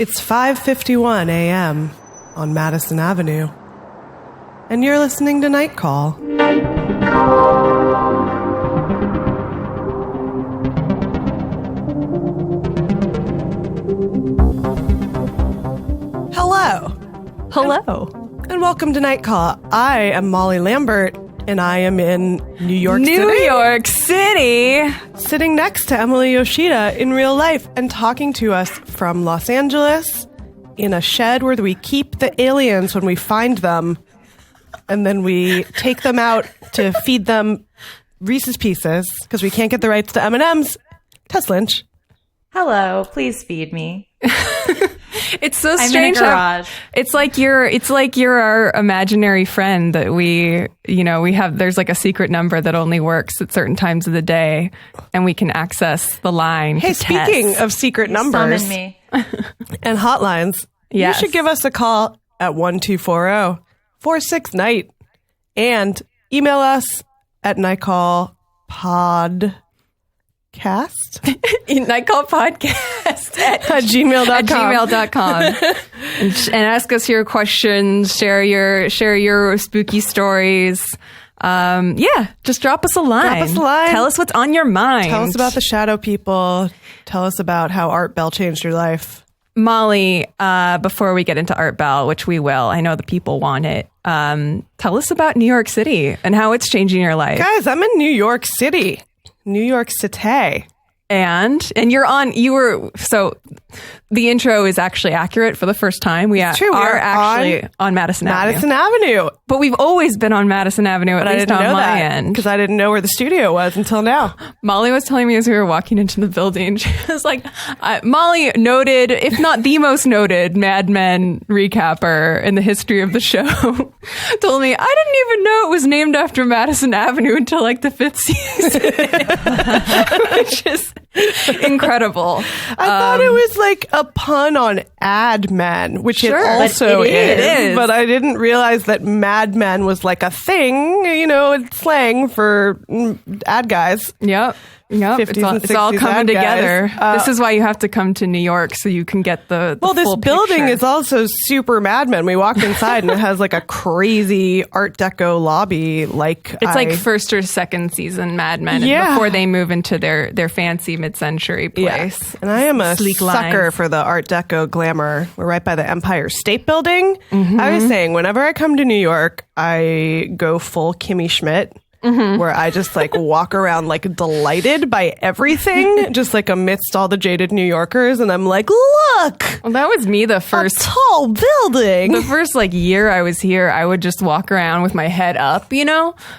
It's 5:51 a.m. on Madison Avenue, and you're listening to Night Call. Hello, and welcome to Night Call. I am Molly Lambert, and I am in New York City, sitting next to Emily Yoshida in real life and talking to us from Los Angeles in a shed where we keep the aliens when we find them, and then we take them out to feed them Reese's Pieces because we can't get the rights to M&Ms. Tess Lynch. Hello, please feed me. It's so I'm strange. in a garage. It's like you're our imaginary friend that we have. There's like a secret number that only works at certain times of the day, and we can access the line. Hey, to speaking test. of secret numbers Summon me. and hotlines, Yes. you should give us a call at 1240-46-NIGHT and email us at nightcallpodcast Nightcall Podcast at gmail.com. and ask us your questions, share your spooky stories. Just drop us a line. Tell us what's on your mind. Tell us about the shadow people. Tell us about how Art Bell changed your life. Molly, before we get into Art Bell, which we will, I know the people want it. Tell us about New York City and how it's changing your life. Guys, I'm in New York City. New York City. And so the intro is actually accurate for the first time. We are actually on Madison Avenue. But we've always been on Madison Avenue, at least on my end. Because I didn't know where the studio was until now. Molly was telling me as we were walking into the building, she was like, Molly, noted, if not the most noted Mad Men recapper in the history of the show, told me, I didn't even know it was named after Madison Avenue until like the 5th season. Which is incredible. I thought it was like a pun on Ad Men, which it also is. But I didn't realize that Mad Men was like a thing, it's slang for ad guys. Yep. It's all coming together. This is why you have to come to New York so you can get the this full building picture. is also super Mad Men. We walked inside and it has like a crazy Art Deco lobby. Like like first or second season Mad Men before they move into their fancy mid-century place. Yeah. And I am a Sleek sucker lines. for the Art Deco glamour. We're right by the Empire State Building. Mm-hmm. I was saying, whenever I come to New York, I go full Kimmy Schmidt. Mm-hmm. Where I just like walk around like delighted by everything, just like amidst all the jaded New Yorkers, and I'm like, look, Well, that was me the first a tall building. The first year I was here, I would just walk around with my head up,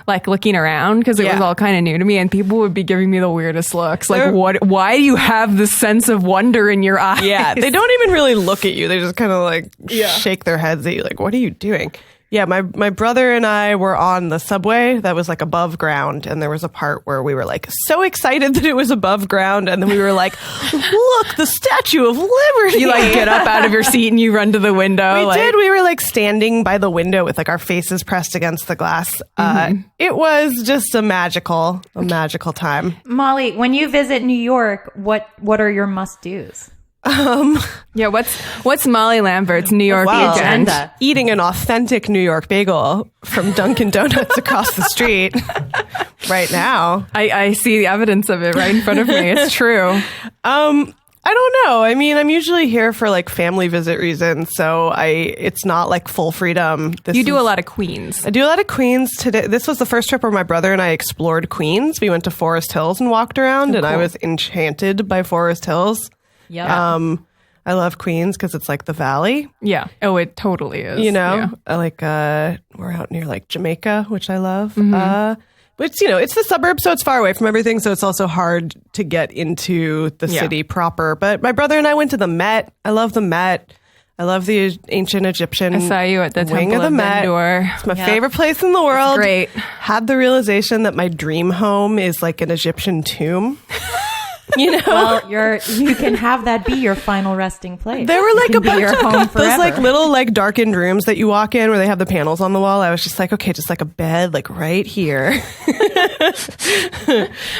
like looking around because it was all kind of new to me, and people would be giving me the weirdest looks. Like, why do you have this sense of wonder in your eyes? Yeah, they don't even really look at you. They just kind of like shake their heads at you, like, what are you doing? Yeah, my brother and I were on the subway that was like above ground, and there was a part where we were like so excited that it was above ground, and then we were like, look, the Statue of Liberty. You like get up out of your seat and you run to the window. We did. We were like standing by the window with like our faces pressed against the glass. It was just a magical time. Molly, when you visit New York, what are your must-dos? What's Molly Lambert's New York agenda? Eating an authentic New York bagel from Dunkin' Donuts across the street right now. I see the evidence of it right in front of me. It's true. I don't know. I mean, I'm usually here for like family visit reasons, so it's not like full freedom. You do a lot of Queens. I do a lot of Queens today. This was the first trip where my brother and I explored Queens. We went to Forest Hills and walked around, and I was enchanted by Forest Hills. Yeah. I love Queens because it's like the valley. Yeah. Oh, it totally is. I like we're out near like Jamaica, which I love. But it's the suburbs, so it's far away from everything. So it's also hard to get into the city proper. But my brother and I went to the Met. I love the Met. I love the ancient Egyptian. I saw you at the wing Temple of the Met. Endor. It's my favorite place in the world. Great. Had the realization that my dream home is like an Egyptian tomb. Well, you can have that be your final resting place. There were like a bunch your home of forever. those like little like darkened rooms that you walk in where they have the panels on the wall. I was just like, okay, just like a bed like right here.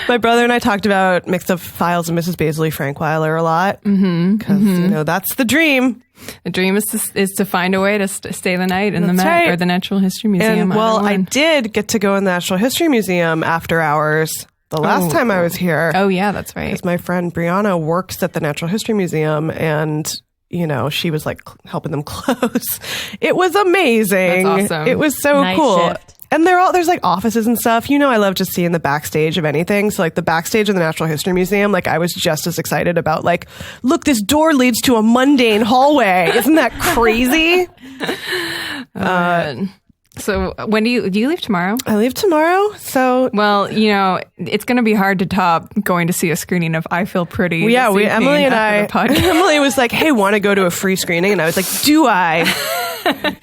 My brother and I talked about Mixed Up Files of Mrs. Baisley Frankweiler a lot because that's the dream. The dream is to find a way to stay the night in the Met right. or the Natural History Museum. And well, I did get to go in the Natural History Museum after hours the last time I was here. Oh yeah, that's right. Because my friend Brianna works at the Natural History Museum, and she was like helping them close. It was amazing. That's awesome. It was so Night cool. shift. And there's like offices and stuff. I love just seeing the backstage of anything. So like the backstage of the Natural History Museum, like I was just as excited about like, look, this door leads to a mundane hallway. Isn't that crazy? So when do you leave tomorrow? I leave tomorrow. So well, it's going to be hard to top going to see a screening of I Feel Pretty. yeah, Emily and after I, the podcast. Emily was like, hey, want to go to a free screening? And I was like, do I?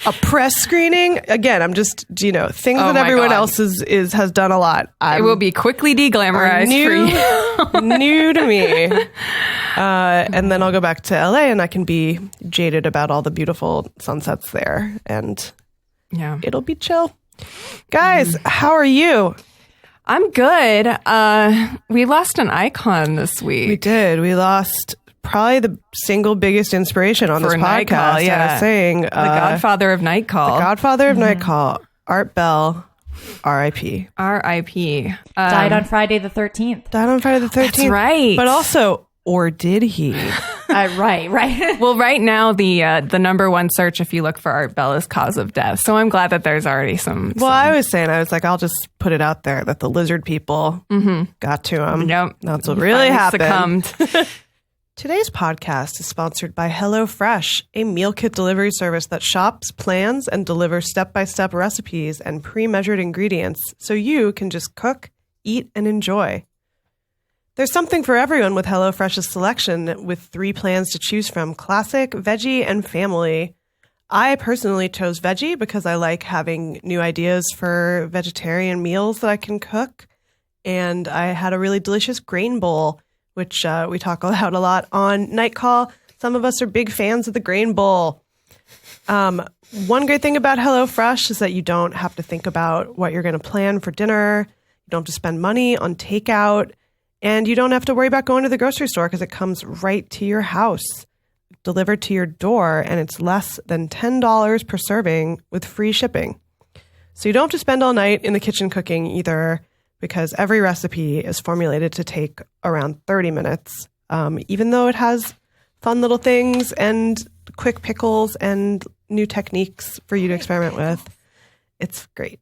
A press screening? Again, I'm just, things that everyone God. else has done a lot. It will be quickly deglamorized for you. New to me. And then I'll go back to LA and I can be jaded about all the beautiful sunsets there. And Yeah. it'll be chill. Guys, how are you? I'm good. We lost an icon this week. We did. We lost probably the single biggest inspiration on this For Night podcast. Call, yeah. I was saying The Godfather of Night Call. the Godfather of Night Call, Art Bell, R.I.P. R.I.P. Died on Friday the 13th. Died on Friday the 13th. That's right. But also, or did he? Right. Well, right now the number one search if you look for Art Bell is cause of death. So I'm glad that there's already some. Well, I was like, I'll just put it out there that the lizard people got to him. Yep. That's what really happened. Succumbed. Today's podcast is sponsored by HelloFresh, a meal kit delivery service that shops, plans, and delivers step-by-step recipes and pre-measured ingredients so you can just cook, eat, and enjoy. There's something for everyone with HelloFresh's selection, with 3 plans to choose from: classic, veggie, and family. I personally chose veggie because I like having new ideas for vegetarian meals that I can cook. And I had a really delicious grain bowl, which we talk about a lot on Night Call. Some of us are big fans of the grain bowl. One great thing about HelloFresh is that you don't have to think about what you're going to plan for dinner. You don't have to spend money on takeout. And you don't have to worry about going to the grocery store because it comes right to your house, delivered to your door, and it's less than $10 per serving with free shipping. So you don't have to spend all night in the kitchen cooking either, because every recipe is formulated to take around 30 minutes, even though it has fun little things and quick pickles and new techniques for you to experiment with. It's great.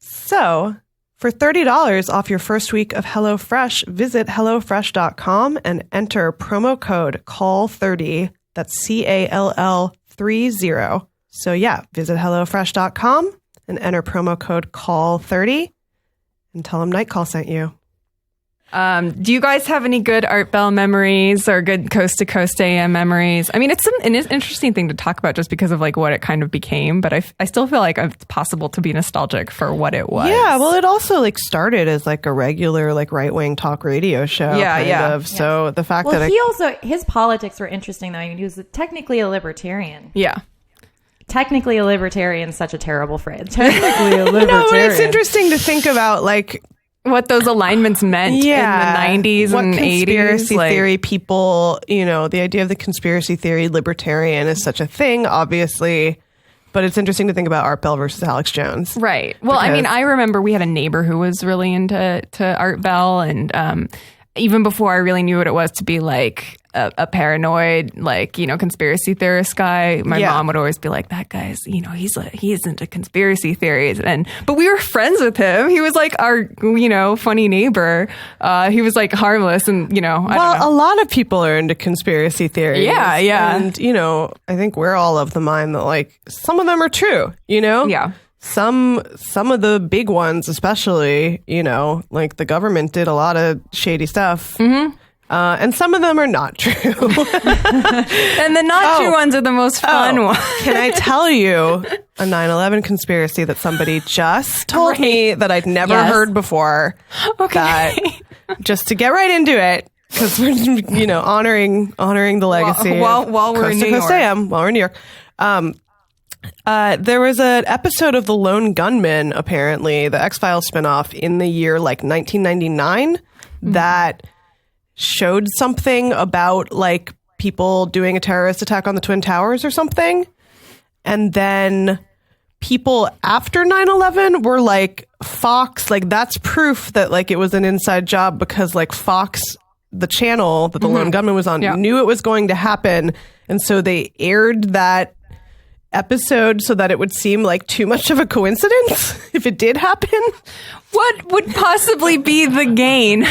So for $30 off your first week of HelloFresh, visit HelloFresh.com and enter promo code CALL30. That's CALL30. So yeah, visit HelloFresh.com and enter promo code CALL30 and tell them Night Call sent you. Do you guys have any good Art Bell memories or good Coast to Coast AM memories? I mean, it's an interesting thing to talk about just because of like what it kind of became, but I still feel like it's possible to be nostalgic for what it was. Yeah, well, it also like started as like a regular like right-wing talk radio show. Yeah. So the fact Well, that his politics were interesting though. I mean, he was technically a libertarian. Yeah. Technically a libertarian is such a terrible phrase. Technically a libertarian. no, but it's interesting to think about like What those alignments meant in the 90s what and 80s. conspiracy theory people, the idea of the conspiracy theory libertarian is such a thing, obviously. But it's interesting to think about Art Bell versus Alex Jones. Right. Well, I mean, I remember we had a neighbor who was really into Art Bell, and even before I really knew what it was to be like a paranoid, like, conspiracy theorist guy, my mom would always be like, that guy's, he's into conspiracy theories. But we were friends with him. He was like our, funny neighbor. He was like harmless and, I don't know. A lot of people are into conspiracy theories. Yeah. And, I think we're all of the mind that like some of them are true, Yeah. Some of the big ones, especially, like the government did a lot of shady stuff. Mm-hmm. And some of them are not true. And the not true ones are the most fun ones. Can I tell you a 9/11 conspiracy that somebody just told me that I'd never heard before? Okay. That, just to get right into it, because we're, honoring the legacy while we're in New York. While we're in New York. There was an episode of The Lone Gunman, apparently, the X-Files spinoff, in the year 1999 that showed something about people doing a terrorist attack on the Twin Towers or something. And then people after 9/11 were like, Fox, that's proof that it was an inside job, because Fox, the channel that The Lone Gunman was on, knew it was going to happen. And so they aired that episode so that it would seem like too much of a coincidence if it did happen. What would possibly be the gain?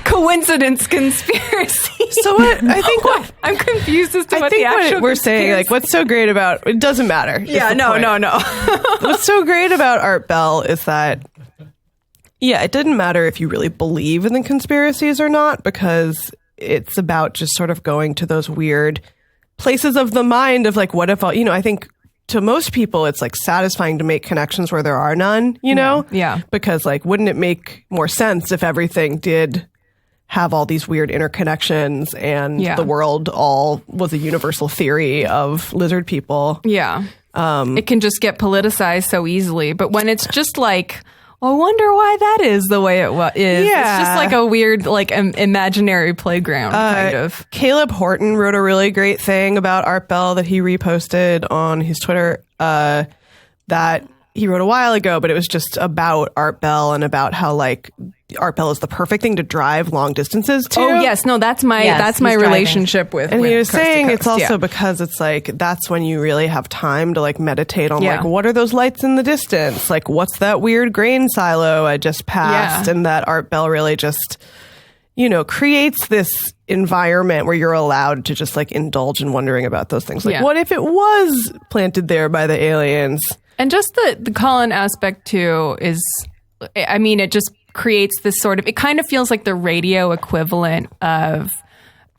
Coincidence, conspiracy. So I think I'm confused as to what the actual what we're saying, what's so great about it doesn't matter. Yeah, no. What's so great about Art Bell is that it didn't matter if you really believe in the conspiracies or not, because it's about just sort of going to those weird places of the mind of what if I think to most people it's satisfying to make connections where there are none, because wouldn't it make more sense if everything did have all these weird interconnections and the world all was a universal theory of lizard people? It can just get politicized so easily, but when it's just I wonder why that is the way it is. Yeah. It's just a weird, imaginary playground, kind of. Caleb Horton wrote a really great thing about Art Bell that he reposted on his Twitter that he wrote a while ago, but it was just about Art Bell and about how Art Bell is the perfect thing to drive long distances to. Oh yes, no, that's my relationship with. And with he was saying coast it's also because it's that's when you really have time to meditate on what are those lights in the distance? What's that weird grain silo I just passed? And that Art Bell really just creates this environment where you're allowed to just indulge in wondering about those things. What if it was planted there by the aliens? And just the call-in aspect too is, it just creates this sort of, it kind of feels like the radio equivalent of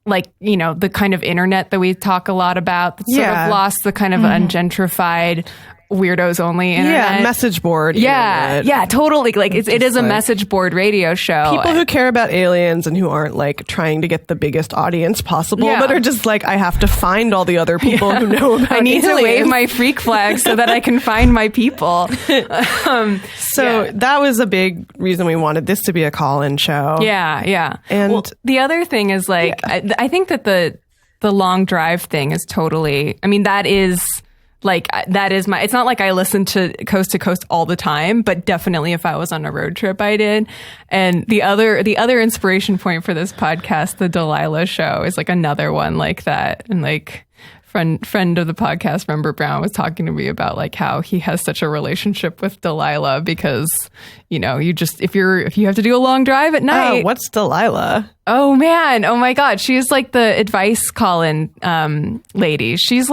the kind of internet that we talk a lot about, that's sort of lost the kind of ungentrified, weirdos only internet. Message board internet. Totally. It is a message board radio show. People who care about aliens and who aren't trying to get the biggest audience possible, but are just I have to find all the other people who know about I need aliens. to wave my freak flag so that I can find my people. That was a big reason we wanted this to be a call-in show. Yeah. And the other thing is I think that the long drive thing is totally, that is my, it's not I listen to Coast all the time, but definitely if I was on a road trip, I did. And the other inspiration point for this podcast, the Delilah show, is another one like that. And friend of the podcast, Member Brown, was talking to me about how he has such a relationship with Delilah because, you just, if you have to do a long drive at night. Oh, what's Delilah? Oh man. Oh my God. She's the advice call-in lady. She's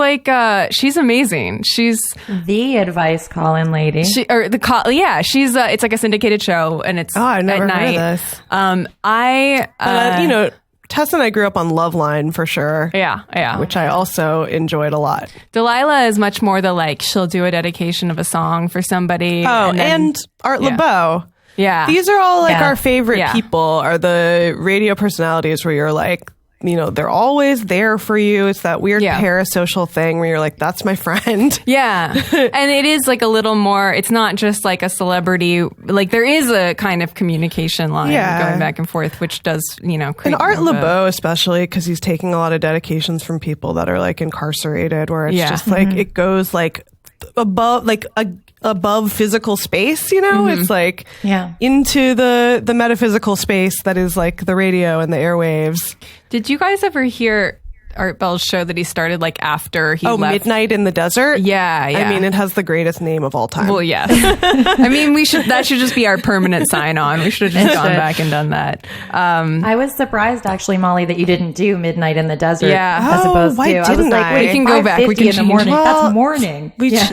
she's amazing. She's the advice call-in lady. She's it's a syndicated show and it's I've never at night. Heard of this. Tess and I grew up on Loveline for sure. Yeah. Which I also enjoyed a lot. Delilah is much more the she'll do a dedication of a song for somebody. Oh, and Art LeBeau. Yeah. These are all our favorite people, are the radio personalities where you're they're always there for you. It's that weird parasocial thing where you're that's my friend. Yeah. And it is a little more, it's not just a celebrity, there is a kind of communication line going back and forth, which does, create and Art LeBeau, especially because he's taking a lot of dedications from people that are incarcerated, where it's just it goes above physical space, it's into the metaphysical space that is the radio and the airwaves. Did you guys ever hear Art Bell's show that he started after he left? Midnight in the Desert? Yeah. It has the greatest name of all time. Well, yes. that should just be our permanent sign on. We should have just gone back and done that. I was surprised actually, Molly, that you didn't do Midnight in the Desert. Yeah. As opposed why to, didn't I? Wait, we can go back. We can in the morning. That's morning. It's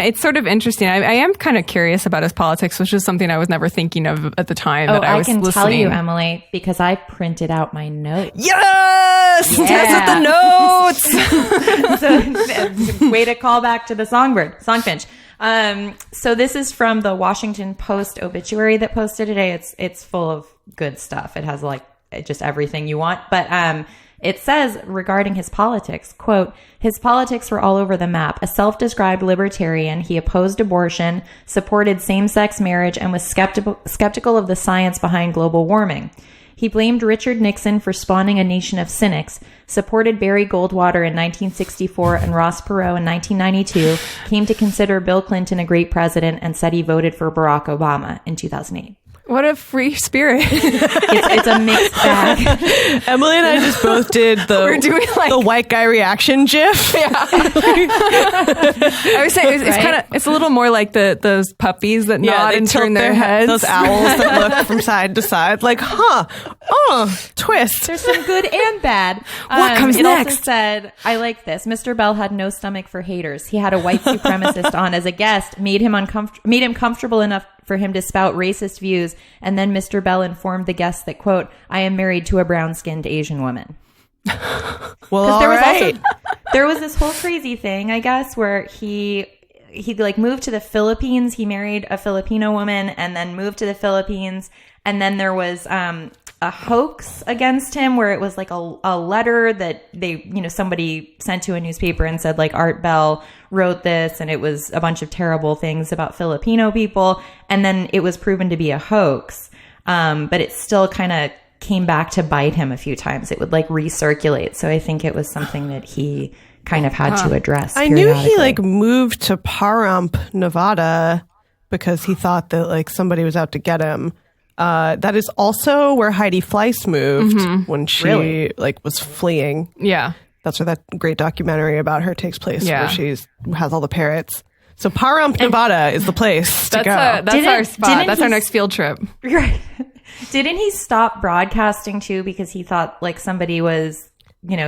it's sort of interesting. I am kind of curious about his politics, which is something I was never thinking of at the time that I was listening. I can tell you, Emily, because I printed out my notes. Yes! Test with the notes! So, way to call back to the songfinch. So this is from the Washington Post obituary that posted today. It's full of good stuff. It has like just everything you want. But it says regarding his politics, quote, his politics were all over the map. A self-described libertarian, he opposed abortion, supported same-sex marriage, and was skeptical of the science behind global warming. He blamed Richard Nixon for spawning a nation of cynics, supported Barry Goldwater in 1964 and Ross Perot in 1992, came to consider Bill Clinton a great president, and said he voted for Barack Obama in 2008. What a free spirit. It's a mixed bag. Emily and I just both did the white guy reaction gif. Yeah. I was saying it's a little more like those puppies that nod and turn their heads. Those owls that look from side to side like, twist. There's some good and bad. What comes it next? Also said, I like this. Mr. Bell had no stomach for haters. He had a white supremacist on as a guest, made him comfortable enough for him to spout racist views, and then Mr. Bell informed the guests that, quote, I am married to a brown-skinned Asian woman. Well, there was this whole crazy thing, I guess, where he like moved to the Philippines. He married a Filipino woman and then moved to the Philippines. And then there was a hoax against him where it was like a letter that somebody sent to a newspaper and said like Art Bell wrote this, and it was a bunch of terrible things about Filipino people. And then it was proven to be a hoax. But it still kind of came back to bite him a few times. It would like recirculate. So I think it was something that he kind of had to address. I knew he like moved to Pahrump, Nevada, because he thought that like somebody was out to get him. That is also where Heidi Fleiss moved when she like was fleeing. Yeah. That's where that great documentary about her takes place, where she has all the parrots. So Pahrump, Nevada is the place to go. That's our spot. That's our next field trip. Right. Didn't he stop broadcasting too because he thought like somebody was,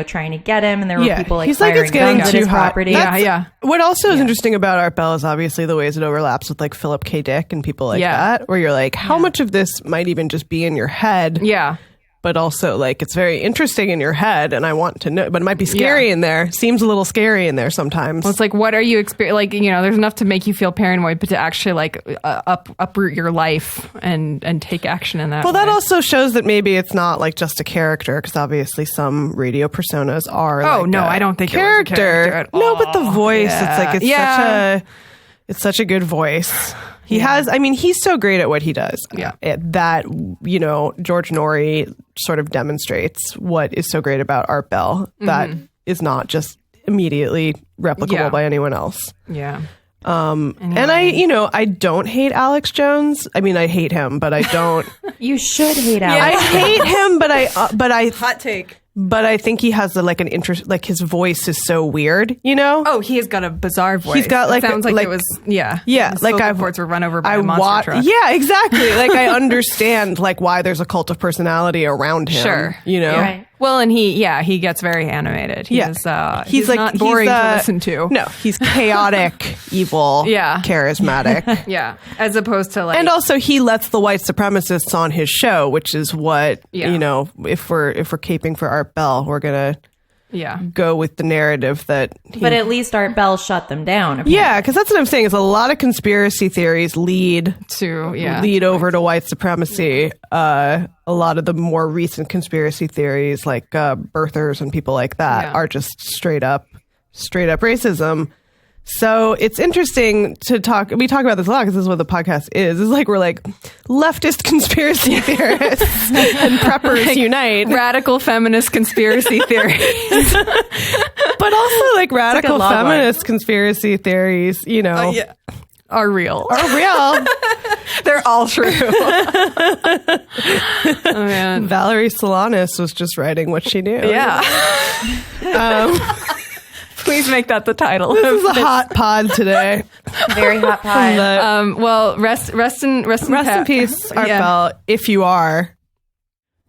trying to get him, and there were people like he's like, firing it's getting guns at too his hot. property? Yeah. What also is interesting about Art Bell is obviously the ways it overlaps with like Philip K. Dick and people like that, where you're like, how much of this might even just be in your head? Yeah. But also, like, it's very interesting in your head, and I want to know, but it might be scary in there. Seems a little scary in there sometimes. Well, it's like, what are you experiencing? Like, there's enough to make you feel paranoid, but to actually, like, uproot your life and take action in that way. That also shows that maybe it's not, like, just a character, because obviously some radio personas are, I don't think character. It was a character at all. No, but the voice, it's like, it's such a good voice. He has, he's so great at what he does. Yeah. That, George Norrie sort of demonstrates what is so great about Art Bell that is not just immediately replicable by anyone else. Yeah. Anyway. And I don't hate Alex Jones. I hate him, but I don't. You should hate Alex. I hate him, but I hot take. But I think he has an interest, like his voice is so weird, Oh, he has got a bizarre voice. He's got like, sounds like it was, yeah. Like reports were run over by a monster truck. Yeah, exactly. Like I understand like why there's a cult of personality around him. Sure. Right. Well, and he gets very animated. He's like, not boring to listen to. No, he's chaotic, evil, charismatic. Yeah. As opposed to like, and also he lets the white supremacists on his show, which is what, if we're caping for Art Bell, we're going to go with the narrative that but at least Art Bell shut them down. Apparently. Yeah, because that's what I'm saying is a lot of conspiracy theories lead over to white supremacy. A lot of the more recent conspiracy theories like birthers and people like that are just straight up racism. So it's interesting to we talk about this a lot because this is what the podcast is. It's like we're like leftist conspiracy theorists and preppers like unite. Radical feminist conspiracy theories. But also like radical feminist conspiracy theories, are real. They're all true. Oh, man. Valerie Solanas was just writing what she knew. Yeah. Please make that the title. This is a hot pod today. Very hot pod. Well, rest in peace, Art Bell, if you are.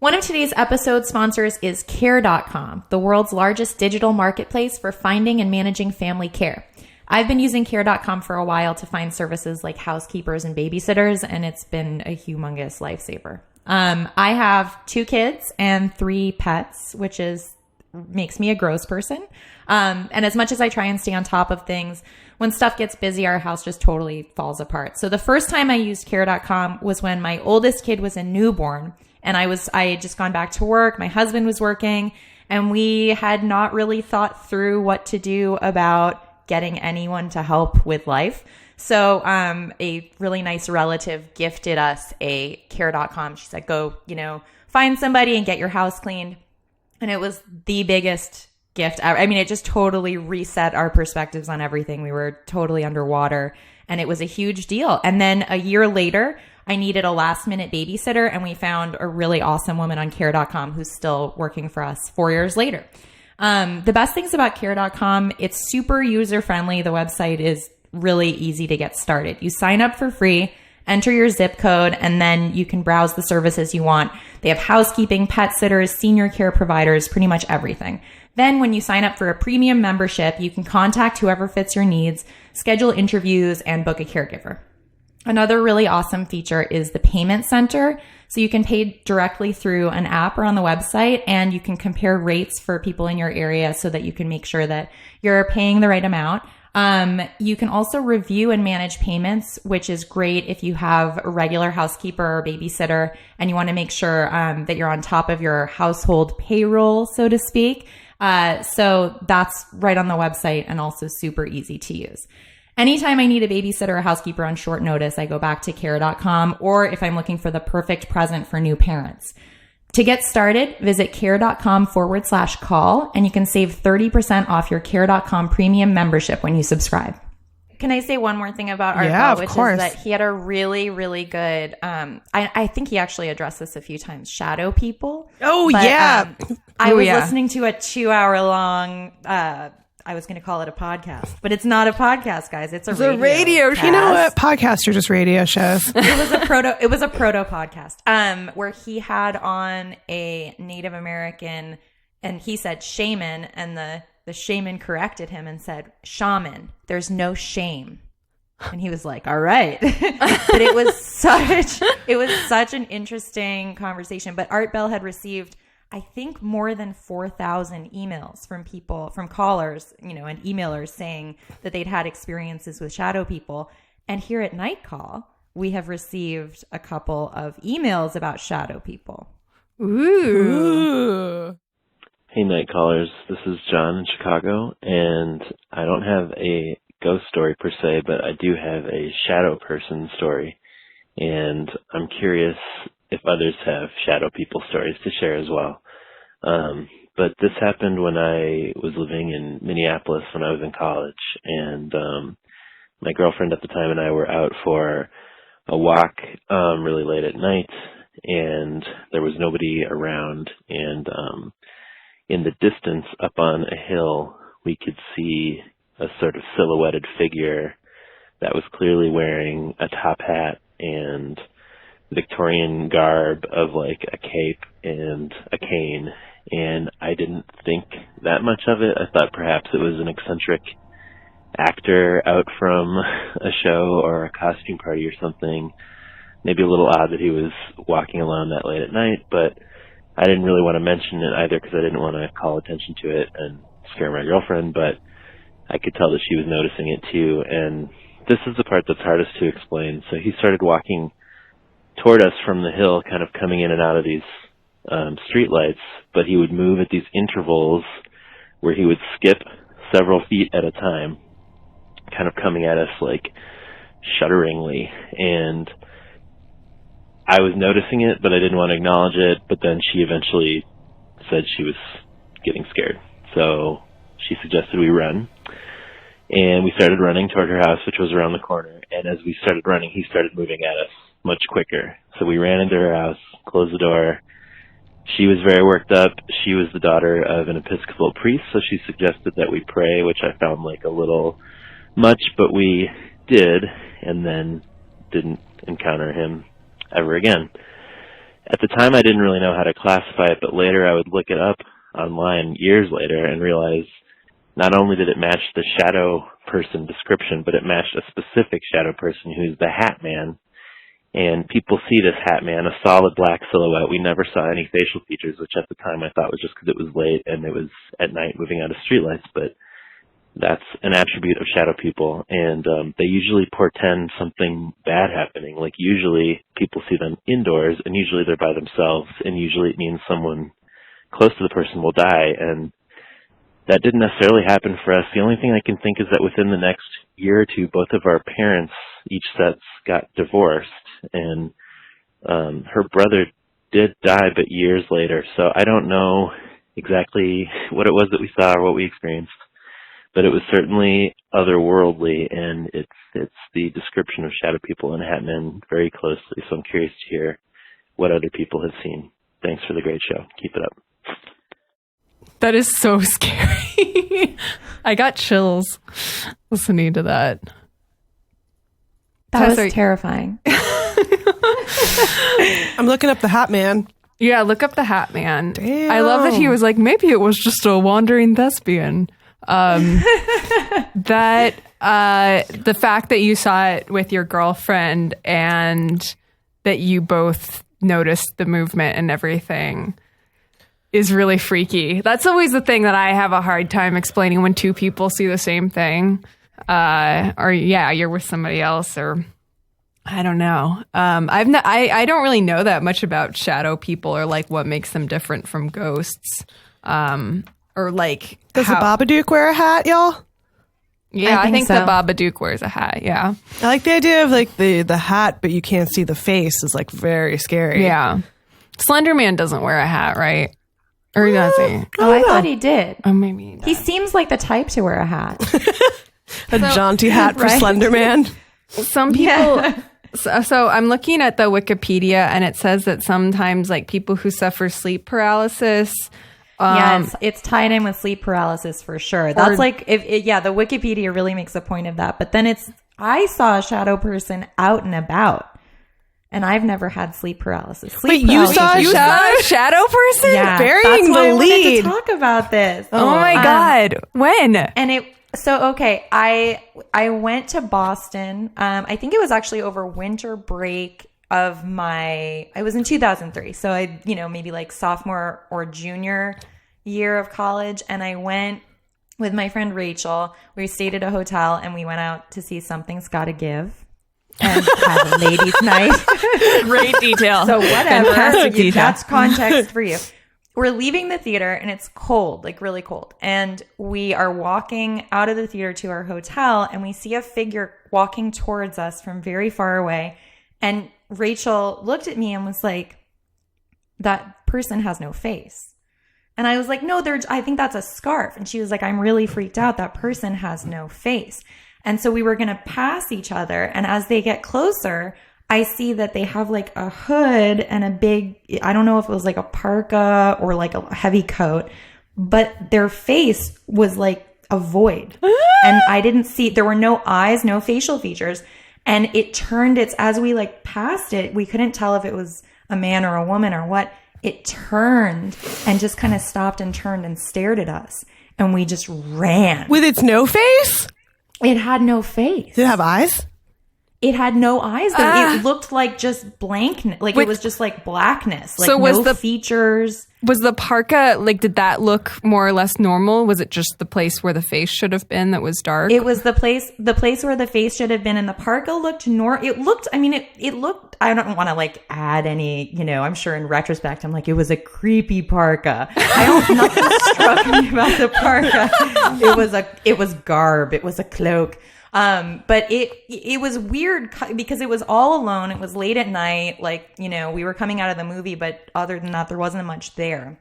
One of today's episode sponsors is Care.com, the world's largest digital marketplace for finding and managing family care. I've been using Care.com for a while to find services like housekeepers and babysitters, and it's been a humongous lifesaver. I have 2 kids and 3 pets, which is makes me a gross person. And as much as I try and stay on top of things, when stuff gets busy, our house just totally falls apart. So the first time I used care.com was when my oldest kid was a newborn, and I had just gone back to work. My husband was working, and we had not really thought through what to do about getting anyone to help with life. So a really nice relative gifted us a care.com. She said, go, find somebody and get your house cleaned. And it was the biggest gift ever. I mean, it just totally reset our perspectives on everything. We were totally underwater, and it was a huge deal. And then a year later, I needed a last minute babysitter, and we found a really awesome woman on care.com who's still working for us 4 years later. The best things about care.com, it's super user friendly. The website is really easy to get started. You sign up for free, enter your zip code, and then you can browse the services you want. They have housekeeping, pet sitters, senior care providers, pretty much everything. Then when you sign up for a premium membership, you can contact whoever fits your needs, schedule interviews, and book a caregiver. Another really awesome feature is the payment center. So you can pay directly through an app or on the website, and you can compare rates for people in your area so that you can make sure that you're paying the right amount. You can also review and manage payments, which is great if you have a regular housekeeper or babysitter and you want to make sure that you're on top of your household payroll, so to speak. So that's right on the website and also super easy to use. Anytime I need a babysitter or housekeeper on short notice, I go back to care.com, or if I'm looking for the perfect present for new parents. To get started, visit care.com/call, and you can save 30% off your care.com premium membership when you subscribe. Can I say one more thing about Art Bell, which is that he had a really, really good, I think he actually addressed this a few times, shadow people. Oh, but, yeah. I was listening to a 2-hour-long, I was going to call it a podcast, but it's not a podcast, guys. It's a radio cast. You know what? Podcasts are just radio shows. It was a proto podcast, where he had on a Native American, and he said shaman, and the shaman corrected him and said shaman. There's no shame. And he was like, all right. But it was such an interesting conversation. But Art Bell had received, I think, more than 4,000 emails from people, from callers, and emailers saying that they'd had experiences with shadow people. And here at Night Call, we have received a couple of emails about shadow people. Ooh. Hey, Night Callers. This is John in Chicago, and I don't have a ghost story per se, but I do have a shadow person story. And I'm curious if others have shadow people stories to share as well. But this happened when I was living in Minneapolis when I was in college, and my girlfriend at the time and I were out for a walk really late at night, and there was nobody around, and in the distance up on a hill we could see a sort of silhouetted figure that was clearly wearing a top hat and Victorian garb of like a cape and a cane, and I didn't think that much of it. I thought perhaps it was an eccentric actor out from a show or a costume party or something. Maybe a little odd that he was walking alone that late at night, but I didn't really want to mention it either because I didn't want to call attention to it and scare my girlfriend, but I could tell that she was noticing it too. And this is the part that's hardest to explain. So he started walking toward us from the hill, kind of coming in and out of these street lights, but he would move at these intervals where he would skip several feet at a time, kind of coming at us like shudderingly. And I was noticing it, but I didn't want to acknowledge it. But then she eventually said she was getting scared. So she suggested we run. And we started running toward her house, which was around the corner. And as we started running, he started moving at us much quicker. So we ran into her house, closed the door. She was very worked up. She was the daughter of an Episcopal priest, so she suggested that we pray, which I found like a little much, but we did, and then didn't encounter him ever again. At the time, I didn't really know how to classify it, but later I would look it up online years later and realize not only did it match the shadow person description, but it matched a specific shadow person who's the Hat Man And people see this hat man, a solid black silhouette. We never saw any facial features, which at the time I thought was just because it was late and it was at night moving out of streetlights. But that's an attribute of shadow people. And they usually portend something bad happening. Like usually people see them indoors and usually they're by themselves. And usually it means someone close to the person will die. And that didn't necessarily happen for us. The only thing I can think is that within the next year or two, both of our parents, each sets, got divorced. And her brother did die, but years later. So I don't know exactly what it was that we saw or what we experienced, but it was certainly otherworldly, and it fits the description of shadow people and hat men very closely. So I'm curious to hear what other people have seen. Thanks for the great show. Keep it up. That is so scary. I got chills listening to that. That was terrifying. I'm looking up the Hat Man. Yeah, look up the Hat Man. Damn. I love that he was like, maybe it was just a wandering thespian. That the fact that you saw it with your girlfriend and that you both noticed the movement and everything is really freaky. That's always the thing that I have a hard time explaining when two people see the same thing. You're with somebody else, or I don't know. I don't really know that much about shadow people or like what makes them different from ghosts. Or like, does the Babadook wear a hat, y'all? Yeah, I think so. the Babadook wears a hat. Yeah, I like the idea of like the hat, but you can't see the face is like very scary. Yeah, Slender Man doesn't wear a hat, right? Or does he? Oh, I thought he did. Oh, maybe he seems like the type to wear a hat. A jaunty hat for right? Slender Man. Some people. Yeah. So I'm looking at the Wikipedia, and it says that sometimes like people who suffer sleep paralysis. It's tied in with sleep paralysis for sure. That's the Wikipedia really makes a point of that. But then I saw a shadow person out and about. And I've never had sleep paralysis. You saw a shadow person? Yeah, burying that's why the lead. I wanted to talk about this. Oh my God. When? And I went to Boston. I think it was actually over winter break I was in 2003. So I, maybe like sophomore or junior year of college. And I went with my friend Rachel. We stayed at a hotel and we went out to see Something's Gotta Give. And have a ladies' night. Great detail. So whatever. Fantastic detail. That's context for you. We're leaving the theater and it's cold, like really cold. And we are walking out of the theater to our hotel and we see a figure walking towards us from very far away. And Rachel looked at me and was like, that person has no face. And I was like, no, I think that's a scarf. And she was like, I'm really freaked out. That person has no face. And so we were going to pass each other. And as they get closer, I see that they have like a hood and a big, I don't know if it was like a parka or like a heavy coat, but their face was like a void. And I didn't see, there were no eyes, no facial features. And it turned as we like passed it, we couldn't tell if it was a man or a woman or what. It turned and just kind of stopped and turned and stared at us. And we just ran. With its no face? It had no face. Did it have eyes? It had no eyes. It looked like just blankness. Like it was just like blackness. Like so was no features. Was the parka, like, did that look more or less normal? Was it just the place where the face should have been that was dark? It was the place where the face should have been. And the parka looked it looked, I don't want to like add any, I'm sure in retrospect, I'm like, it was a creepy parka. Nothing struck me about the parka. It was garb. It was a cloak. But it was weird because it was all alone. It was late at night. Like, we were coming out of the movie, but other than that, there wasn't much there.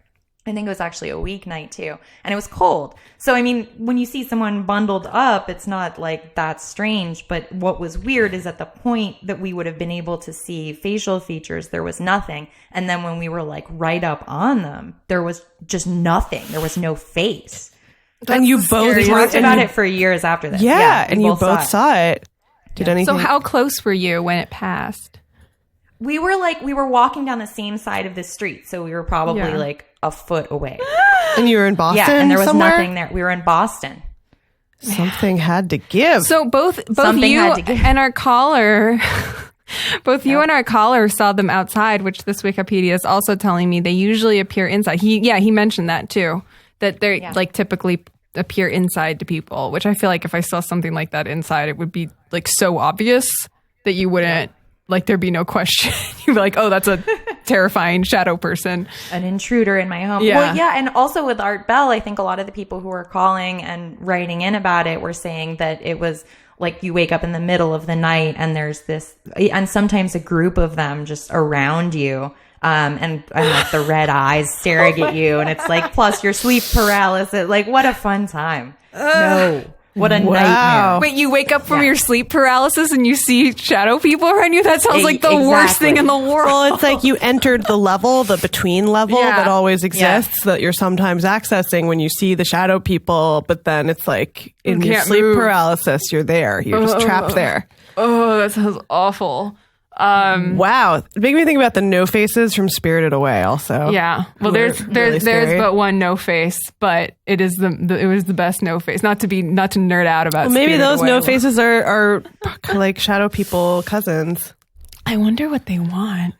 I think it was actually a weeknight too. And it was cold. So, when you see someone bundled up, it's not like that strange. But what was weird is at the point that we would have been able to see facial features, there was nothing. And then when we were like right up on them, there was just nothing. There was no face. And you both talked about it for years after this. Yeah, and you both saw it. Did anything? So how close were you when it passed? We were walking down the same side of the street, so we were probably like a foot away. And you were in Boston? Yeah, and there was somewhere? nothing there. We were in Boston. Something had to give. So both you and our caller Both you and our caller saw them outside, which this Wikipedia is also telling me they usually appear inside. He mentioned that too, that they like typically appear inside to people, which I feel like if I saw something like that inside, it would be like so obvious that you wouldn't, like there'd be no question. You'd be like, oh, that's a terrifying shadow person. An intruder in my home. Yeah. Well, yeah. And also with Art Bell, I think a lot of the people who were calling and writing in about it were saying that it was like you wake up in the middle of the night and there's this, and sometimes a group of them just around you. And like the red eyes staring at you. And it's like, plus your sleep paralysis. Like, what a fun time. No. What a nightmare. Wait, you wake up from your sleep paralysis and you see shadow people around you? That sounds like the worst thing in the world. Well, it's like you entered the level, the between level that always exists that you're sometimes accessing when you see the shadow people, but then it's like in your sleep paralysis, you're there. You're just trapped there. Oh, that sounds awful. Wow. It made me think about the no faces from Spirited Away also. Yeah. Well, there's but one no face, but it was the best no face. Not to nerd out about maybe Spirited those Away. no faces are like shadow people cousins. I wonder what they want.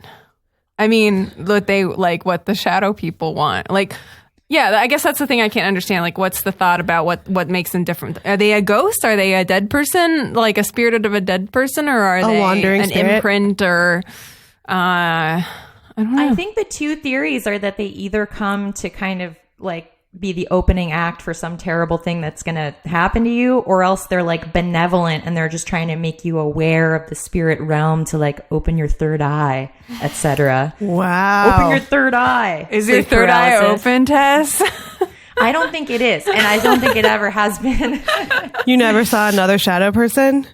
I mean, what the shadow people want. Like, yeah, I guess that's the thing I can't understand. Like, what's the thought about what makes them different? Are they a ghost? Are they a dead person? Like a spirit of a dead person? Or are they wandering an spirit? Imprint? Or, I don't know. I think the two theories are that they either come to kind of like be the opening act for some terrible thing that's going to happen to you, or else they're like benevolent and they're just trying to make you aware of the spirit realm to like open your third eye, etc. Wow. Open your third eye. Is your third eye open, Tess? I don't think it is. And I don't think it ever has been. You never saw another shadow person?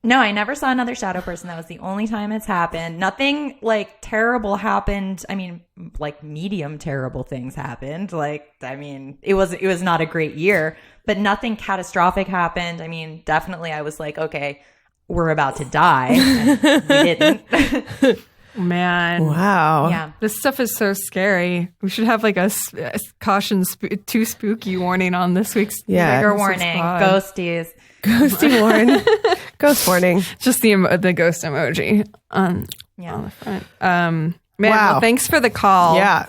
No, I never saw another shadow person. That was the only time it's happened. Nothing like terrible happened. I mean, like medium terrible things happened. Like, I mean, it was not a great year, but nothing catastrophic happened. I mean, definitely I was like, okay, we're about to die. And we didn't. Man. Wow. Yeah. This stuff is so scary. We should have like a caution too spooky warning on this week's trigger warning. Ghosties. Ghosty warning. Ghost warning. Just the ghost emoji on the front. Man, well, thanks for the call. Yeah.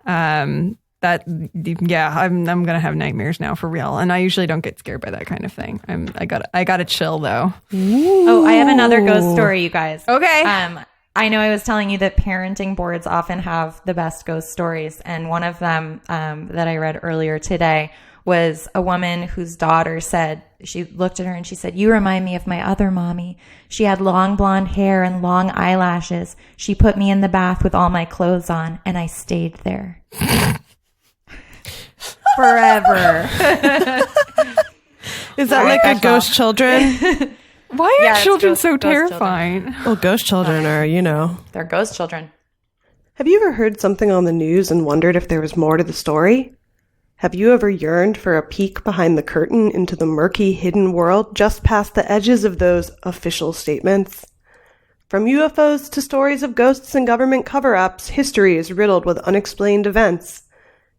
I'm gonna have nightmares now for real, and I usually don't get scared by that kind of thing. I gotta chill though. Ooh. Oh, I have another ghost story, you guys. Okay. I know I was telling you that parenting boards often have the best ghost stories, and one of them that I read earlier today was a woman whose daughter said, she looked at her and she said, "You remind me of my other mommy. She had long blonde hair and long eyelashes. She put me in the bath with all my clothes on, and I stayed there." Forever. Is that like a ghost children? Why are children so terrifying? Well, ghost children are, They're ghost children. Have you ever heard something on the news and wondered if there was more to the story? Have you ever yearned for a peek behind the curtain into the murky, hidden world just past the edges of those official statements? From UFOs to stories of ghosts and government cover-ups, history is riddled with unexplained events.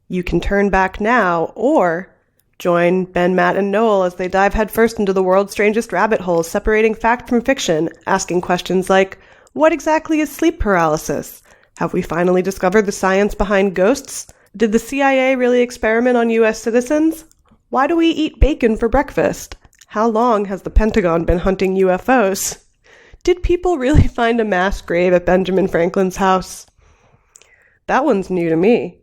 You can turn back now, or join Ben, Matt, and Noel as they dive headfirst into the world's strangest rabbit holes, separating fact from fiction, asking questions like, what exactly is sleep paralysis? Have we finally discovered the science behind ghosts? Did the CIA really experiment on U.S. citizens? Why do we eat bacon for breakfast? How long has the Pentagon been hunting UFOs? Did people really find a mass grave at Benjamin Franklin's house? That one's new to me.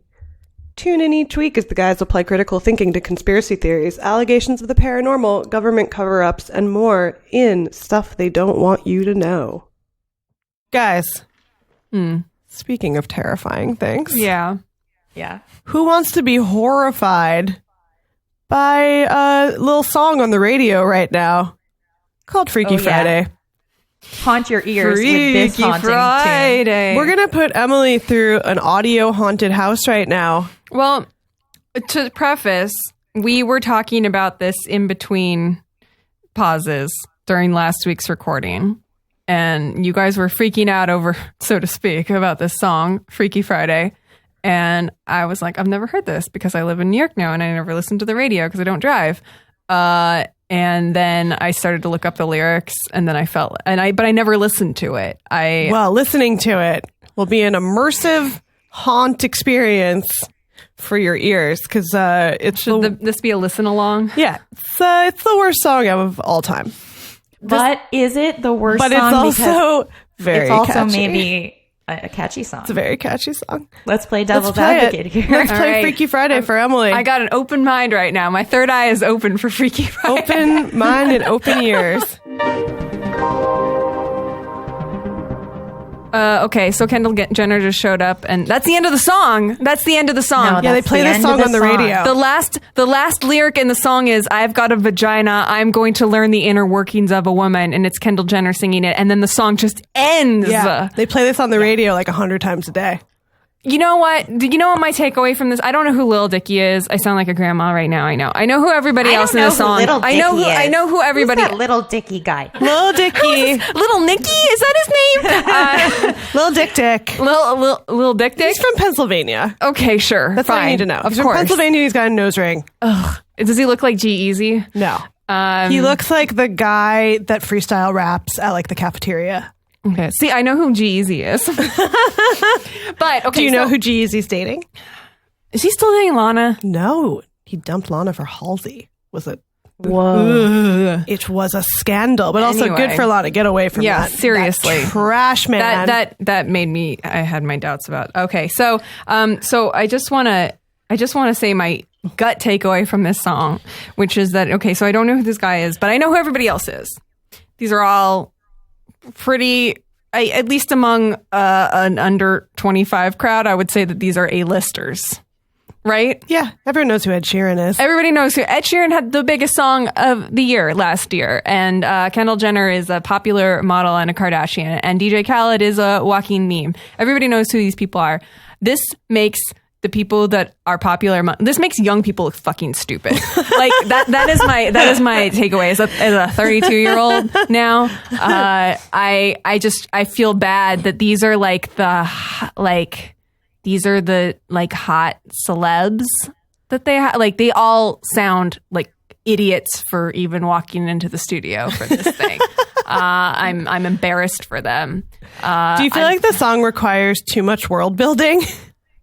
Tune in each week as the guys apply critical thinking to conspiracy theories, allegations of the paranormal, government cover-ups, and more in Stuff They Don't Want You to Know. Guys, speaking of terrifying things. Yeah. Who wants to be horrified by a little song on the radio right now called Freaky Friday? Haunt your ears with this haunting Friday. tune. We're going to put Emily through an audio haunted house right now. Well, to preface, we were talking about this in between pauses during last week's recording. And you guys were freaking out over, so to speak, about this song, Freaky Friday. And I was like, I've never heard this because I live in New York now and I never listen to the radio because I don't drive. And then I started to look up the lyrics, and then but I never listened to it. Well, listening to it will be an immersive haunt experience for your ears, because should this be a listen along? Yeah, it's the worst song of all time. But is it the worst song? But it's also very it's also catchy. Maybe a catchy song. It's a very catchy song. Let's play devil's advocate here. Let's play right. Freaky Friday for Emily. I got an open mind right now. My third eye is open for Freaky Friday. Open mind and open ears. Okay, so Kendall Jenner just showed up, and that's the end of the song. That's the end of the song. No, Yeah, they play this song on the radio. The last lyric in the song is, "I've got a vagina. I'm going to learn the inner workings of a woman," and it's Kendall Jenner singing it, and then the song just ends. Yeah, they play this on the radio like 100 times a day. You know what? Do you know what my takeaway from this? I don't know who Lil Dickey is. I sound like a grandma right now. I know who everybody else in the song. I know who everybody. Who's that Little Dickey guy? Lil Dickey. Little Nicky? Is that his name? Lil Dick. Lil Dick Dick? He's from Pennsylvania. Okay, sure. That's fine. all you need to know. Of He's from course. Pennsylvania. He's got a nose ring. Ugh. Does he look like G-Eazy? No. He looks like the guy that freestyle raps at like the cafeteria. Okay. See, I know who G-Eazy is. But, okay. Do you know who G-Eazy's dating? Is he still dating Lana? No. He dumped Lana for Halsey. Was it? Whoa. It was a scandal, but also Anyway. good for Lana. Get away from that. Seriously. That trash man. That made me, I had my doubts about. Okay. So I just want to say my gut takeaway from this song, which is that, okay, so I don't know who this guy is, but I know who everybody else is. These are all pretty, at least among an under 25 crowd, I would say that these are A-listers, right? Yeah, everyone knows who Ed Sheeran is. Everybody knows who Ed Sheeran had the biggest song of the year last year, and Kendall Jenner is a popular model and a Kardashian, and DJ Khaled is a walking meme. Everybody knows who these people are. This makes the people that are popular, this makes young people look fucking stupid. Like that is my takeaway as a 32-year-old now. I feel bad that these are the hot celebs that they have. Like they all sound like idiots for even walking into the studio for this thing. I'm embarrassed for them. Do you feel like the song requires too much world building?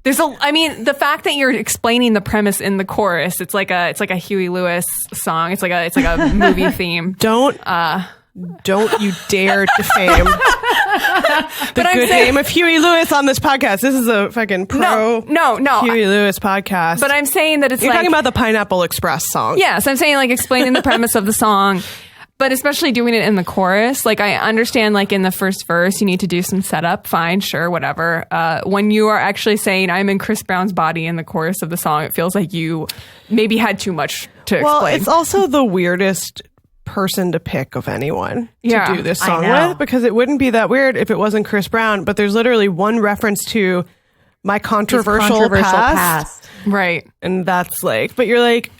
The fact that you're explaining the premise in the chorus, it's like a Huey Lewis song. It's like a movie theme. Don't you dare defame the good name of Huey Lewis on this podcast. This is a fucking pro no Huey Lewis podcast. But I'm saying that you're talking about the Pineapple Express song. Yes, I'm saying like explaining the premise of the song. But especially doing it in the chorus, like I understand like in the first verse, you need to do some setup. Fine, sure, whatever. When you are actually saying I'm in Chris Brown's body in the chorus of the song, it feels like you maybe had too much to explain. Well, it's also the weirdest person to pick of anyone to do this song with, because it wouldn't be that weird if it wasn't Chris Brown, but there's literally one reference to my controversial past. Right. And that's like, but you're like,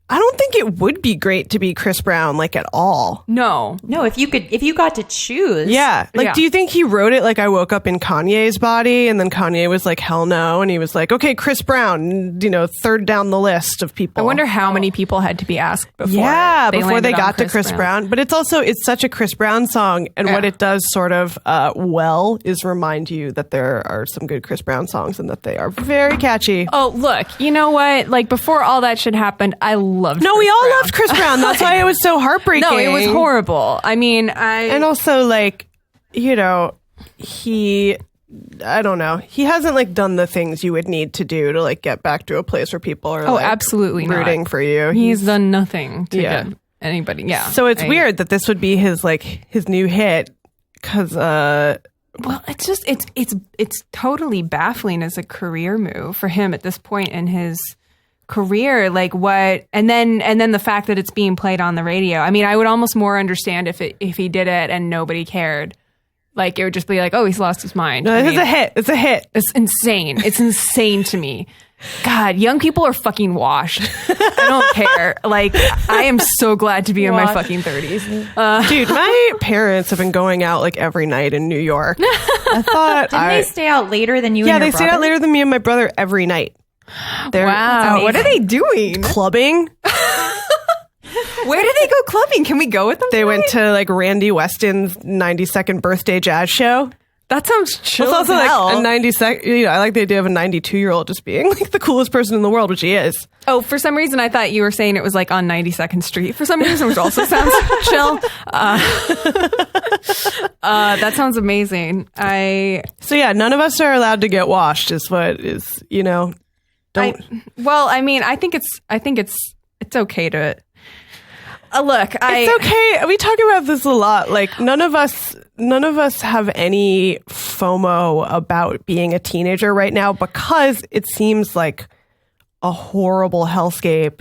I don't think it would be great to be Chris Brown, like, at all. No, if you got to choose. Yeah. Like, do you think he wrote it like I woke up in Kanye's body and then Kanye was like, hell no. And he was like, okay, Chris Brown, third down the list of people. I wonder how many people had to be asked before. Yeah, before they got to Chris Brown. But it's also, it's such a Chris Brown song. And what it does sort of is remind you that there are some good Chris Brown songs and that they are very catchy. Oh, look, you know what? Like before all that shit happened, I loved No, Chris we all Brown. loved Chris Brown. That's why it was so heartbreaking. No, it was horrible. I mean, And also, like, I don't know. He hasn't, like, done the things you would need to do to, like, get back to a place where people are, absolutely rooting not. for you. He's done nothing to get anybody. Yeah. So it's weird that this would be his new hit, because, well, it's just, it's totally baffling as a career move for him at this point in his career. Like what, and then the fact that it's being played on the radio. I mean, I would almost more understand if he did it and nobody cared. Like it would just be like, oh, he's lost his mind. No, it's a hit. It's a hit. It's insane. It's insane to me. God, young people are fucking washed. I don't care. Like, I am so glad to be in my fucking 30s. Dude, my parents have been going out like every night in New York. I thought Didn't they stay out later than you? Yeah, and your they stayed out later than me and my brother every night. Wow, what are they doing? Clubbing. Where did they go clubbing? Can we go with them? They went to like Randy Weston's 92nd birthday jazz show. That sounds chill. It's also as hell. like a 92. I like the idea of a 92-year-old just being like the coolest person in the world, which he is. Oh, for some reason, I thought you were saying it was like on 92nd Street. For some reason, which also sounds chill. That sounds amazing. So yeah, none of us are allowed to get washed. Is what is Don't. I think it's okay to. Look, it's okay. We talk about this a lot. Like none of us have any FOMO about being a teenager right now because it seems like a horrible hellscape.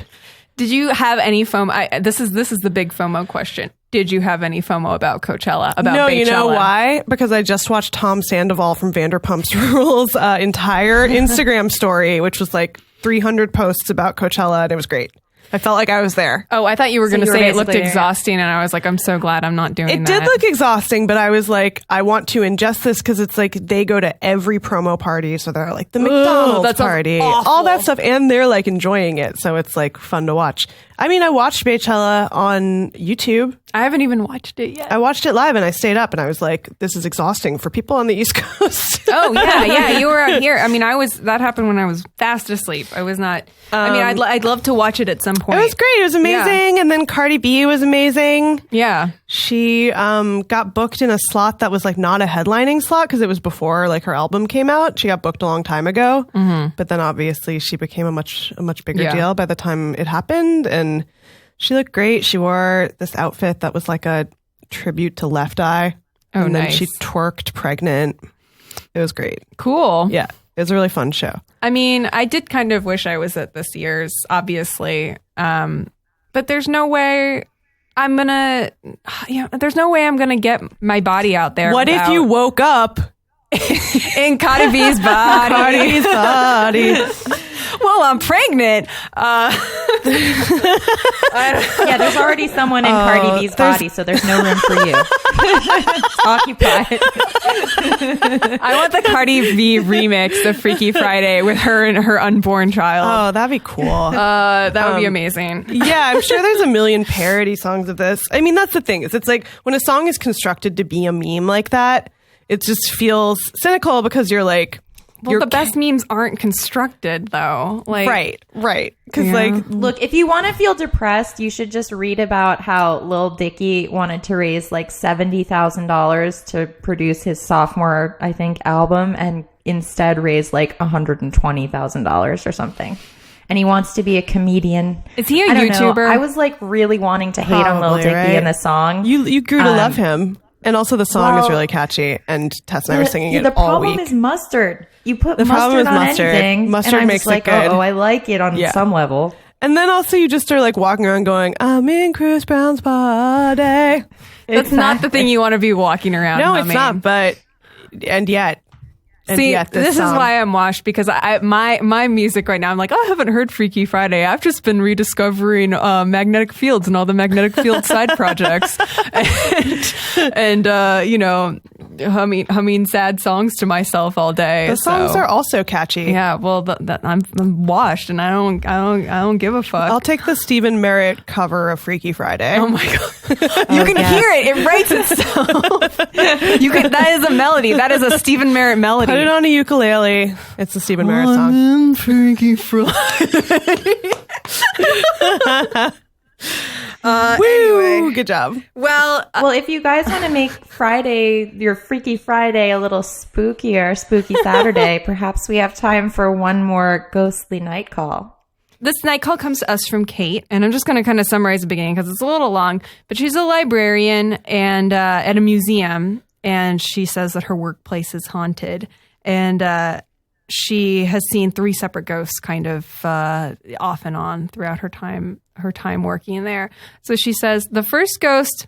Did you have any FOMO? This is the big FOMO question. Did you have any FOMO about Coachella? About no, Baychella? You know why? Because I just watched Tom Sandoval from Vanderpump's Rules' entire Instagram story, which was like 300 posts about Coachella, and it was great. I felt like I was there. Oh, I thought you were going to say it looked exhausting, and I was like, I'm so glad I'm not doing that. It did look exhausting, but I was like, I want to ingest this because it's like they go to every promo party, so they're like the McDonald's party, all that stuff, and they're like enjoying it, so it's like fun to watch. I mean, I watched Baychella on YouTube. I haven't even watched it yet. I watched it live and I stayed up and I was like, this is exhausting for people on the East Coast. Oh, yeah. You were out here. I mean, that happened when I was fast asleep. I was not, I'd love to watch it at some point. It was great. It was amazing. Yeah. And then Cardi B was amazing. Yeah. She got booked in a slot that was like not a headlining slot because it was before like her album came out. She got booked a long time ago. Mm-hmm. But then obviously she became a much bigger deal by the time it happened. And she looked great. She wore this outfit that was like a tribute to Left Eye. Oh, and then nice. she twerked pregnant. It was great. Cool. Yeah. It was a really fun show. I mean, I did kind of wish I was at this year's, obviously. But there's no way there's no way I'm going to get my body out there. What if you woke up in Cardi B's body? Cardi's body. Well, I'm pregnant. Yeah, there's already someone in Cardi B's body, so there's no room for you. Occupied. I want the Cardi B remix of Freaky Friday with her and her unborn child. Oh, that'd be cool. That would be amazing. Yeah, I'm sure there's a million parody songs of this. I mean, that's the thing. It's like when a song is constructed to be a meme like that, it just feels cynical because you're like, well, the best memes aren't constructed, though. Like, right. Because, look, if you want to feel depressed, you should just read about how Lil Dickey wanted to raise like $70,000 to produce his sophomore, I think, album, and instead raised like $120,000 or something. And he wants to be a comedian. Is he a YouTuber? I was like really wanting to hate on Lil Dickey in the song. You grew to love him. And also the song is really catchy, and Tess and I were singing it all week. The problem is mustard. You put mustard on anything. Mustard and I'm makes just like, it good. Oh, I like it on some level. And then also you just are like walking around going, I'm in Chris Brown's body. That's not the thing you want to be walking around. No, it's not, but, and yet. See, this is why I'm washed, because my music right now, I'm like, I haven't heard Freaky Friday. I've just been rediscovering magnetic fields and all the magnetic field side projects, and humming sad songs to myself all day. The songs are also catchy. Yeah, well, I'm washed, and I don't give a fuck. I'll take the Stephen Merritt cover of Freaky Friday. Oh my god, you can hear it. It writes itself. That is a melody. That is a Stephen Merritt melody. Put it on a ukulele. It's a Stephen Merritt song. Freaky Friday. Anyway, good job. Well, if you guys want to make your Freaky Friday a little spookier, Spooky Saturday, perhaps we have time for one more ghostly night call. This night call comes to us from Kate, and I'm just going to kind of summarize the beginning because it's a little long, but she's a librarian and at a museum, and she says that her workplace is haunted, and she has seen 3 separate ghosts kind of off and on throughout her time working there. So she says the first ghost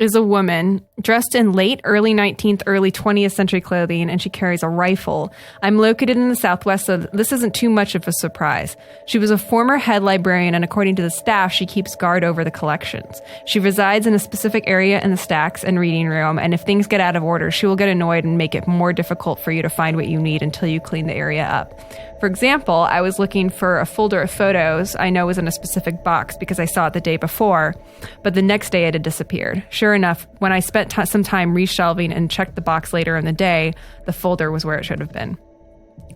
is a woman dressed in late early 19th, early 20th century clothing, and she carries a rifle. I'm located in the Southwest, so this isn't too much of a surprise. She was a former head librarian, and according to the staff, she keeps guard over the collections. She resides in a specific area in the stacks and reading room, and if things get out of order, she will get annoyed and make it more difficult for you to find what you need until you clean the area up. For example, I was looking for a folder of photos I know was in a specific box because I saw it the day before, but the next day it had disappeared. Sure enough, when I spent some time reshelving and checked the box later in the day, the folder was where it should have been.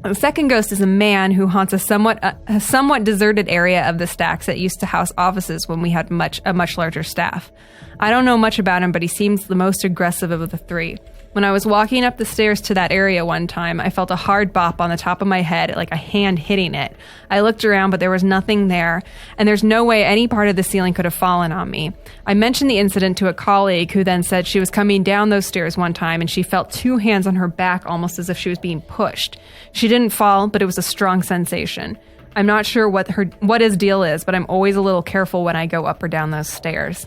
The second ghost is a man who haunts a somewhat deserted area of the stacks that used to house offices when we had a much larger staff. I don't know much about him, but he seems the most aggressive of the three. When I was walking up the stairs to that area one time, I felt a hard bop on the top of my head, like a hand hitting it. I looked around, but there was nothing there, and there's no way any part of the ceiling could have fallen on me. I mentioned the incident to a colleague who then said she was coming down those stairs one time and she felt two hands on her back almost as if she was being pushed. She didn't fall, but it was a strong sensation. I'm not sure what his deal is, but I'm always a little careful when I go up or down those stairs.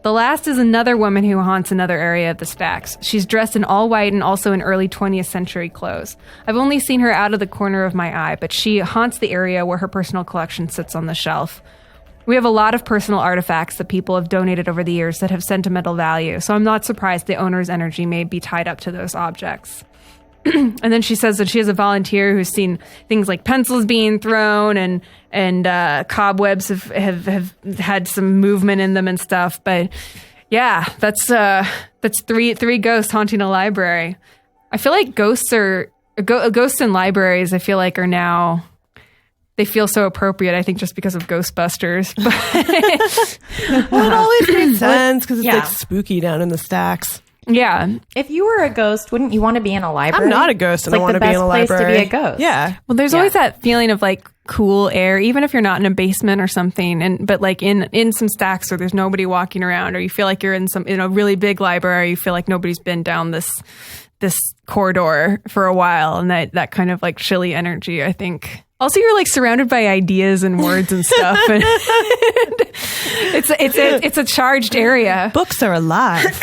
The last is another woman who haunts another area of the stacks. She's dressed in all white and also in early 20th century clothes. I've only seen her out of the corner of my eye, but she haunts the area where her personal collection sits on the shelf. We have a lot of personal artifacts that people have donated over the years that have sentimental value, so I'm not surprised the owner's energy may be tied up to those objects. And then she says that she has a volunteer who's seen things like pencils being thrown and cobwebs have had some movement in them and stuff. But yeah, that's three ghosts haunting a library. I feel like ghosts in libraries. I feel like are now. They feel so appropriate, I think, just because of Ghostbusters. Well, it always makes sense because it's like spooky down in the stacks. Yeah. If you were a ghost, wouldn't you want to be in a library? I'm not a ghost and I want to be in a library. It's like the best place to be a ghost. Yeah. Well, there's always that feeling of like cool air, even if you're not in a basement or something. But like in some stacks where there's nobody walking around, or you feel like you're in a really big library, you feel like nobody's been down this corridor for a while, and that kind of like chilly energy, I think. Also, you're like surrounded by ideas and words and stuff. And it's a charged area. Books are alive.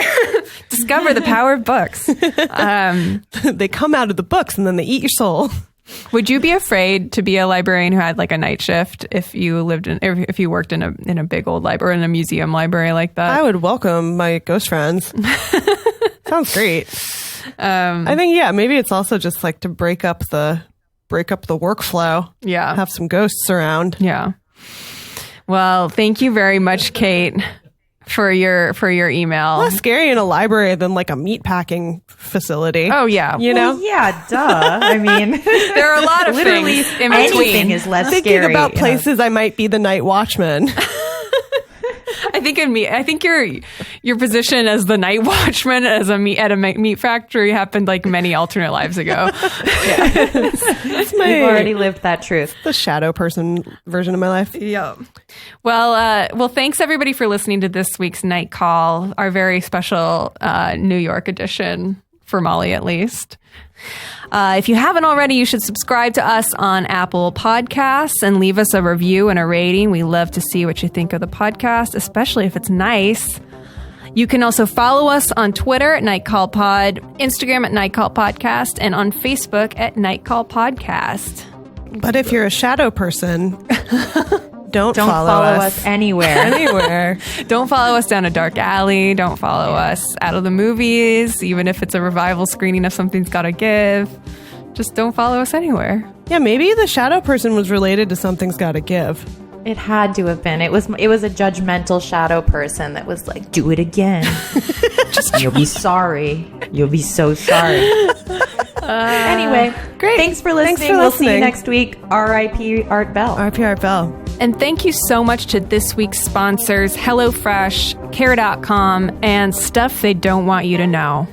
Discover the power of books. They come out of the books and then they eat your soul. Would you be afraid to be a librarian who had like a night shift if you worked in a big old library or in a museum library like that? I would welcome my ghost friends. Sounds great. I think maybe it's also just like to break up the workflow. Yeah. Have some ghosts around. Yeah. Well, thank you very much, Kate, for your email. Less scary in a library than like a meatpacking facility. Oh yeah. You know? Well, yeah, duh. I mean, there are a lot of literally things in anything between. is less Thinking scary. about places I might be the night watchman. I think your position as the night watchman at a meat factory happened like many alternate lives ago. You've already lived that truth. The shadow person version of my life. Yeah. Well, thanks everybody for listening to this week's Night Call, our very special New York edition for Molly, at least. If you haven't already, you should subscribe to us on Apple Podcasts and leave us a review and a rating. We love to see what you think of the podcast, especially if it's nice. You can also follow us on Twitter at Night Call Pod, Instagram at Night Call Podcast, and on Facebook at Night Call Podcast. But if you're a shadow person, don't follow us anywhere. Don't follow us down a dark alley. Don't follow us out of the movies, even if it's a revival screening of Something's Gotta Give. Just don't follow us anywhere. Yeah, maybe the shadow person was related to Something's Gotta Give. It had to have been. It was a judgmental shadow person that was like, do it again. You'll be sorry. You'll be so sorry. Anyway, great. Thanks for listening. We'll see you next week. R.I.P. Art Bell. R.I.P. Art Bell. And thank you so much to this week's sponsors, HelloFresh, Care.com, and Stuff They Don't Want You to Know.